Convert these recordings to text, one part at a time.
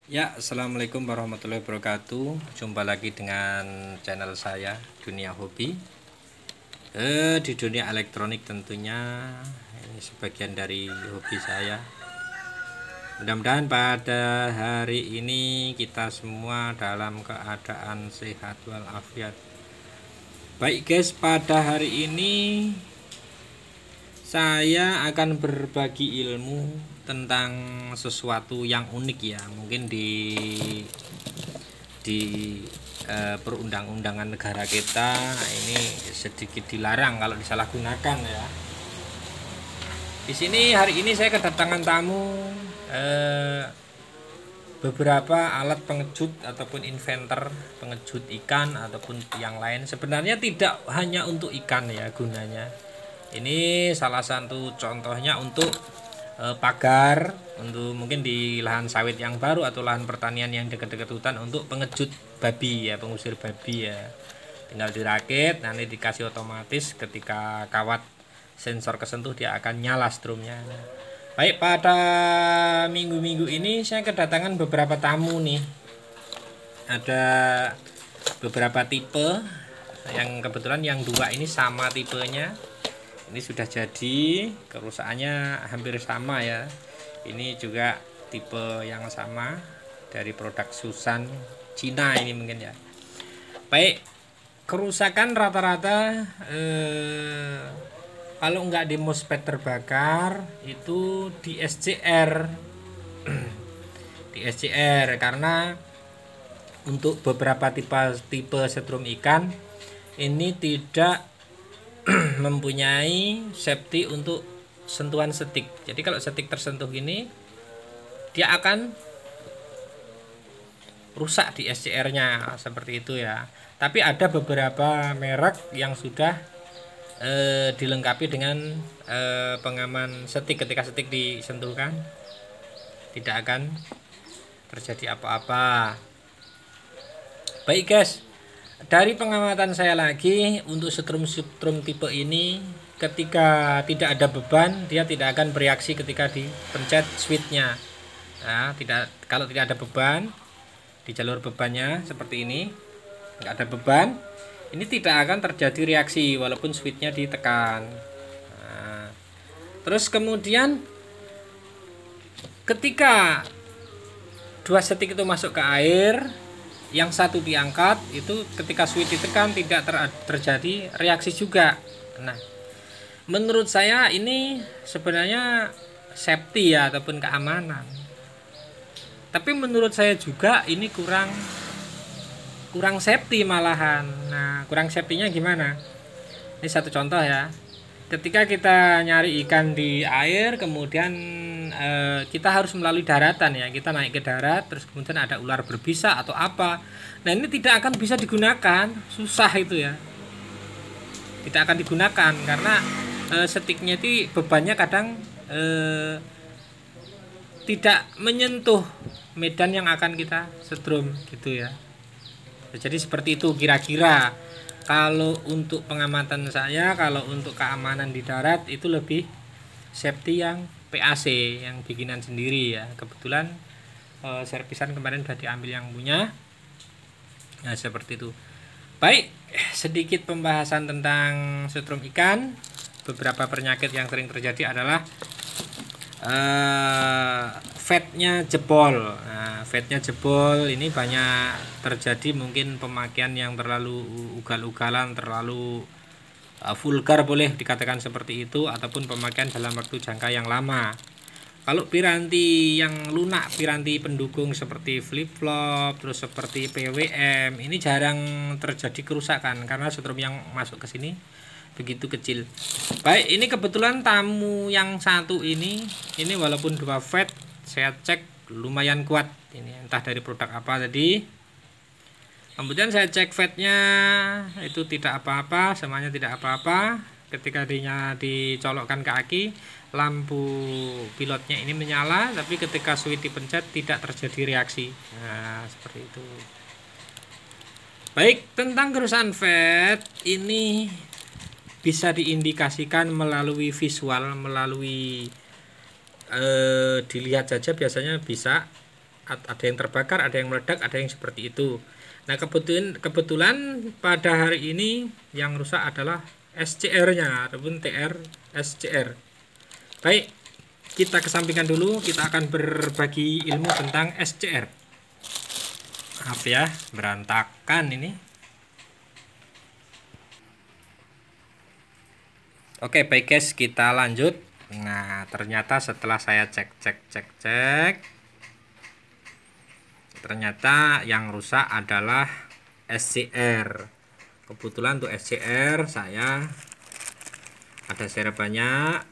Ya, assalamualaikum warahmatullahi wabarakatuh. Jumpa lagi dengan channel saya Dunia Hobi. Di dunia elektronik tentunya ini sebagian dari hobi saya. Mudah-mudahan pada hari ini kita semua dalam keadaan sehat walafiat. Baik guys, pada hari ini saya akan berbagi ilmu tentang sesuatu yang unik ya, mungkin di perundang-undangan negara kita ini sedikit dilarang kalau disalahgunakan ya. Di sini hari ini saya kedatangan tamu beberapa alat pengejut ataupun inventor pengejut ikan ataupun yang lain. Sebenarnya tidak hanya untuk ikan ya gunanya. Ini salah satu contohnya untuk pagar, untuk mungkin di lahan sawit yang baru atau lahan pertanian yang dekat-dekat hutan untuk pengejut babi ya, pengusir babi ya. Tinggal dirakit, nanti dikasih otomatis, ketika kawat sensor kesentuh dia akan nyala strumnya. Baik, pada minggu-minggu ini saya kedatangan beberapa tamu nih. Ada beberapa tipe, yang kebetulan yang dua ini sama tipenya. Ini sudah jadi, kerusakannya hampir sama ya. Ini juga tipe yang sama dari produk Susan Cina ini mungkin ya. Baik, kerusakan rata-rata kalau nggak di MOSFET terbakar itu di SCR. Di SCR, karena untuk beberapa tipe setrum ikan ini tidak mempunyai safety untuk sentuhan setik. Jadi kalau setik tersentuh ini dia akan rusak di SCR-nya seperti itu ya. Tapi ada beberapa merek yang sudah dilengkapi dengan pengaman setik. Ketika setik disentuhkan tidak akan terjadi apa-apa. Baik guys, dari pengamatan saya lagi untuk setrum tipe ini, ketika tidak ada beban dia tidak akan bereaksi ketika dipencet switchnya. Nah, kalau tidak ada beban di jalur bebannya seperti ini, nggak ada beban, ini tidak akan terjadi reaksi walaupun switchnya ditekan. Nah, terus kemudian ketika dua setik itu masuk ke air, yang satu diangkat, itu ketika switch ditekan tidak terjadi reaksi juga. Nah, menurut saya ini sebenarnya safety ya ataupun keamanan. Tapi menurut saya juga ini kurang safety malahan. Nah, kurang safety-nya gimana? Ini satu contoh ya. Ketika kita nyari ikan di air, kemudian kita harus melalui daratan ya. Kita naik ke darat, terus kemudian ada ular berbisa atau apa. Nah, ini tidak akan bisa digunakan, susah itu ya. Tidak akan digunakan karena setiknya itu bebannya kadang tidak menyentuh medan yang akan kita setrum gitu ya. Jadi seperti itu kira-kira. Kalau untuk pengamatan saya, kalau untuk keamanan di darat itu lebih safety yang PAC, yang bikinan sendiri ya. Kebetulan servisan kemarin sudah diambil yang punya. Nah, seperti itu. Baik, sedikit pembahasan tentang setrum ikan. Beberapa penyakit yang sering terjadi adalah fatnya jebol. Nah, fatnya jebol ini banyak terjadi, mungkin pemakaian yang terlalu ugal-ugalan, terlalu vulgar boleh dikatakan seperti itu, ataupun pemakaian dalam waktu jangka yang lama. Kalau piranti yang lunak, piranti pendukung seperti flip-flop, terus seperti PWM, ini jarang terjadi kerusakan karena setrum yang masuk ke sini begitu kecil. Baik, ini kebetulan tamu yang satu ini walaupun dua fat saya cek lumayan kuat, ini entah dari produk apa tadi. Kemudian saya cek fatnya itu tidak apa-apa, semuanya tidak apa-apa. Ketika dicolokkan ke aki, lampu pilotnya ini menyala, tapi ketika switch dipencet tidak terjadi reaksi. Nah, seperti itu. Baik, tentang kerusakan fat ini bisa diindikasikan melalui visual, melalui dilihat saja biasanya bisa. ada yang terbakar, ada yang meledak, ada yang seperti itu. Nah, kebetulan pada hari ini yang rusak adalah SCR-nya ataupun TR SCR. Baik, kita kesampingkan dulu, kita akan berbagi ilmu tentang SCR. Maaf ya, berantakan ini. Oke, baik guys, kita lanjut. Nah, ternyata setelah saya cek, ternyata yang rusak adalah SCR. Kebetulan untuk SCR saya ada share banyak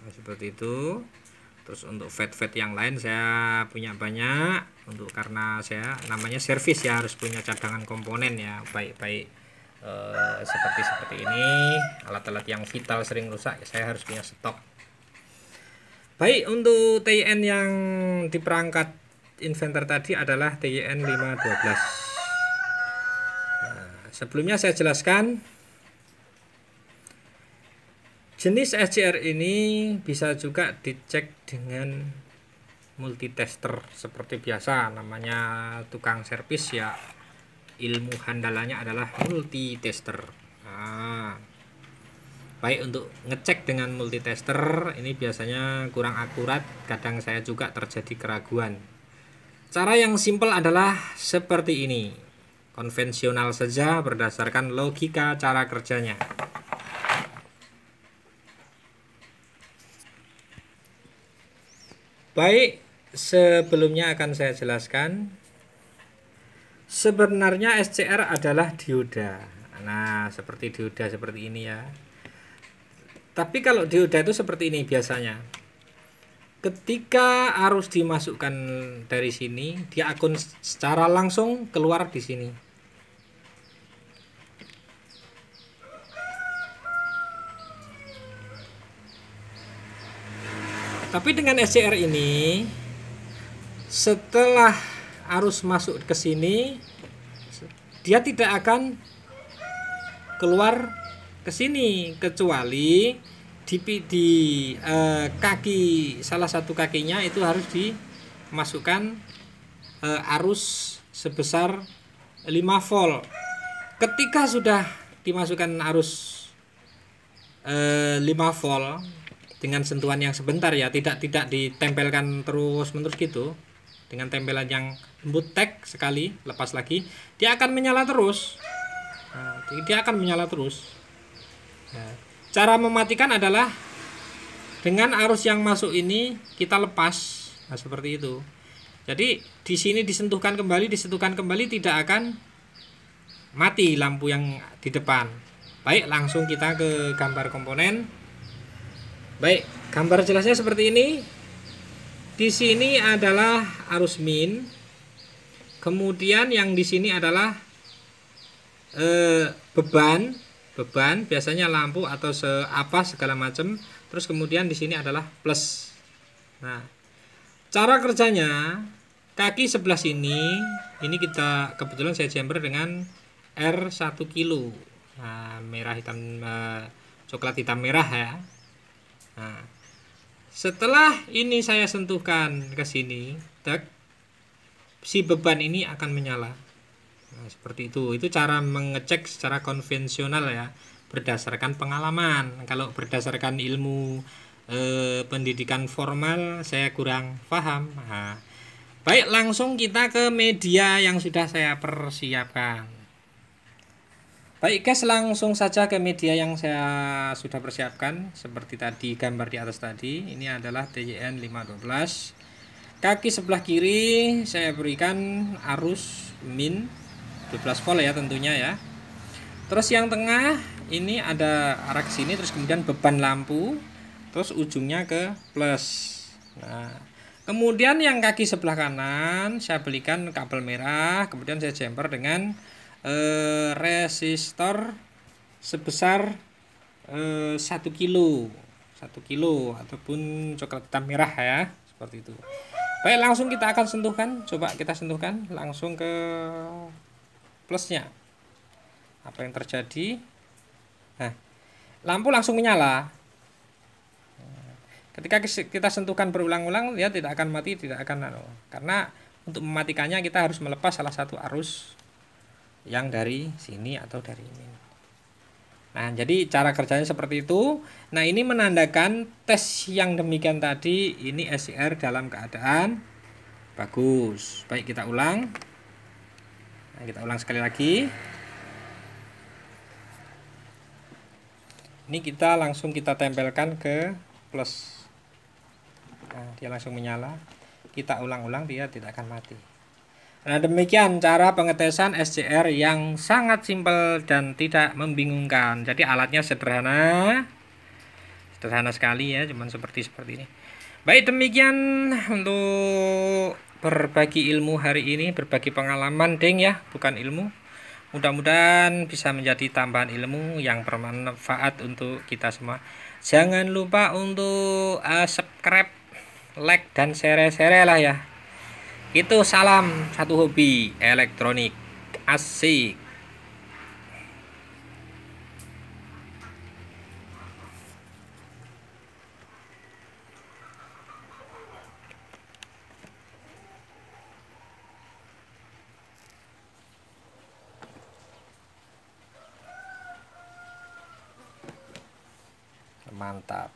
seperti itu. Terus untuk fat yang lain saya punya banyak, untuk karena saya namanya servis ya, harus punya cadangan komponen ya, baik seperti ini. Alat-alat yang vital sering rusak, saya harus punya stok. Baik, untuk TYN yang di perangkat inverter tadi adalah TYN 512. Nah, sebelumnya saya jelaskan jenis SCR ini bisa juga dicek dengan multitester seperti biasa, namanya tukang servis ya, ilmu handalanya adalah multitester. Nah, baik, untuk ngecek dengan multitester ini biasanya kurang akurat, kadang saya juga terjadi keraguan. Cara yang simpel adalah seperti ini, konvensional saja berdasarkan logika cara kerjanya. Baik, sebelumnya akan saya jelaskan, sebenarnya SCR adalah dioda. Nah, seperti dioda seperti ini ya. Tapi kalau dioda itu seperti ini biasanya. Ketika arus dimasukkan dari sini, dia akan secara langsung keluar di sini. Tapi dengan SCR ini, setelah arus masuk ke sini, dia tidak akan keluar ke sini, kecuali di kaki, salah satu kakinya itu harus dimasukkan arus sebesar 5 volt. Ketika sudah dimasukkan arus 5 volt dengan sentuhan yang sebentar ya, tidak ditempelkan terus menerus gitu, dengan tempelan yang lembut, tek sekali, lepas lagi, dia akan menyala terus. Nah, dia akan menyala terus. Nah, cara mematikan adalah dengan arus yang masuk ini kita lepas. Nah, seperti itu. Jadi di sini disentuhkan kembali, tidak akan mati lampu yang di depan. Baik, langsung kita ke gambar komponen. Baik, gambar jelasnya seperti ini. Di sini adalah arus min. Kemudian yang di sini adalah beban biasanya lampu atau segala macam. Terus kemudian di sini adalah plus. Nah, cara kerjanya, kaki sebelah sini ini kita kebetulan saya jumper dengan R1 kilo. Nah, merah hitam, coklat hitam merah ya. Nah, setelah ini saya sentuhkan ke sini, si beban ini akan menyala. Nah, seperti itu. Itu cara mengecek secara konvensional ya, berdasarkan pengalaman. Kalau berdasarkan ilmu pendidikan formal saya kurang paham. Nah, baik, langsung kita ke media yang sudah saya persiapkan. Baik guys, langsung saja ke media yang saya sudah persiapkan. Seperti tadi gambar di atas tadi, ini adalah TYN 512. Kaki sebelah kiri saya berikan arus min 12 volt ya tentunya ya. Terus yang tengah ini ada arah ke sini, terus kemudian beban lampu, terus ujungnya ke plus. Nah, kemudian yang kaki sebelah kanan saya belikan kabel merah, kemudian saya jumper dengan resistor sebesar 1 kilo ataupun coklat hitam merah ya, seperti itu. Baik, langsung kita akan sentuhkan. Coba kita sentuhkan langsung ke plusnya. Apa yang terjadi? Nah, lampu langsung menyala. Ketika kita sentuhkan berulang-ulang, dia tidak akan mati, tidak akan karena untuk mematikannya kita harus melepas salah satu arus yang dari sini atau dari ini. Nah, jadi cara kerjanya seperti itu. Nah, ini menandakan tes yang demikian tadi, ini SCR dalam keadaan bagus. Baik, kita ulang. Nah, kita ulang sekali lagi. Ini kita langsung kita tempelkan ke plus. Nah, dia langsung menyala. Kita ulang-ulang, dia tidak akan mati. Nah, demikian cara pengetesan SCR yang sangat simpel dan tidak membingungkan. Jadi alatnya sederhana sekali ya, cuman seperti ini. Baik, demikian untuk berbagi ilmu hari ini, berbagi pengalaman deng ya, bukan ilmu. Mudah-mudahan bisa menjadi tambahan ilmu yang bermanfaat untuk kita semua. Jangan lupa untuk subscribe, like, dan share lah ya. Itu salam satu hobi elektronik. Asik. Mantap.